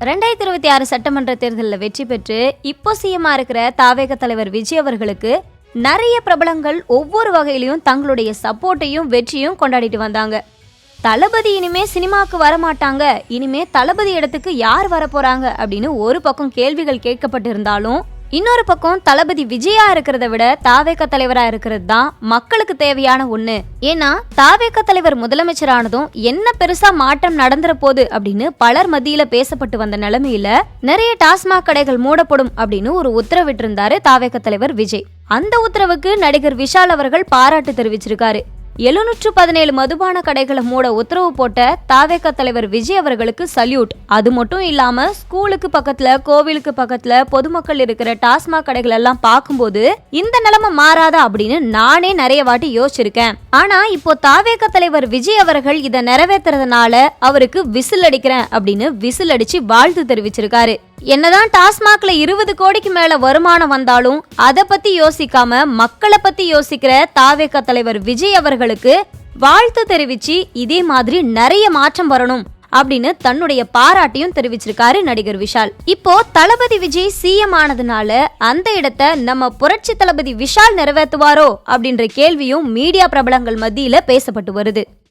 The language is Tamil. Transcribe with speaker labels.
Speaker 1: 2026 சட்டமன்ற தேர்தலில் வெற்றி பெற்று இப்போ சிஎம்மா இருக்கிற தாவேக தலைவர் விஜய் அவர்களுக்கு நிறைய பிரபலங்கள் ஒவ்வொரு வகையிலையும் தங்களுடைய சப்போர்ட்டையும் வெற்றியும் கொண்டாடிட்டு வந்தாங்க. தளபதி இனிமே சினிமாக்கு வரமாட்டாங்க, இனிமே தளபதி இடத்துக்கு யார் வரப்போறாங்க அப்படின்னு ஒரு பக்கம் கேள்விகள் கேட்கப்பட்டு இருந்தாலும், இன்னொரு பக்கம் தளபதி விஜயா இருக்கிறத விட தாவேக தலைவரா இருக்கிறது தான் மக்களுக்கு தேவையான ஒண்ணு. ஏன்னா தாவேக தலைவர் முதலமைச்சரானதும் என்ன பெருசா மாற்றம் நடந்துற போது அப்படின்னு பலர் மத்தியில பேசப்பட்டு வந்த நிலைமையில நிறைய டாஸ்மாக் கடைகள் மூடப்படும் அப்படின்னு ஒரு உத்தரவிட்டு இருந்தாரு தாவேக தலைவர் விஜய். அந்த உத்தரவுக்கு நடிகர் விஷால் அவர்கள் பாராட்டு தெரிவிச்சிருக்காரு. 717 மதுபான கடைகளை மூட உத்தரவு போட்ட தாவேக தலைவர் விஜய் அவர்களுக்கு சல்யூட். அது மட்டும் இல்லாம ஸ்கூலுக்கு பக்கத்துல, கோவிலுக்கு பக்கத்துல பொதுமக்கள் இருக்கிற டாஸ்மாக் கடைகள் எல்லாம் பார்க்கும்போது இந்த நிலைமை மாறாதா அப்படின்னு நானே நிறைய வாட்டி யோசிச்சிருக்கேன். ஆனா இப்போ தாவேக தலைவர் விஜய் அவர்கள் இதை நிறைவேற்றுறதுனால அவருக்கு விசில் அடிக்கிறேன் அப்படின்னு விசில் அடிச்சு வாழ்த்து தெரிவிச்சிருக்காரு. என்னதான் டாஸ்மாக்ல 20 கோடிக்கு மேல வருமானம் வந்தாலும் அதை பத்தி யோசிக்காம மக்களை பத்தி யோசிக்கிற தாவேக தலைவர் விஜய் அவர்களுக்கு வாழ்த்து தெரிவிச்சு இதே மாதிரி நிறைய மாற்றம் வரணும் அப்படின்னு தன்னுடைய பாராட்டையும் தெரிவிச்சிருக்காரு நடிகர் விஷால். இப்போ தளபதி விஜய் சிஎம் ஆனதுனால அந்த இடத்தை நம்ம புரட்சி தளபதி விஷால் நிறைவேற்றுவாரோ அப்படின்ற கேள்வியும் மீடியா பிரபலங்கள் மத்தியில பேசப்பட்டு வருது.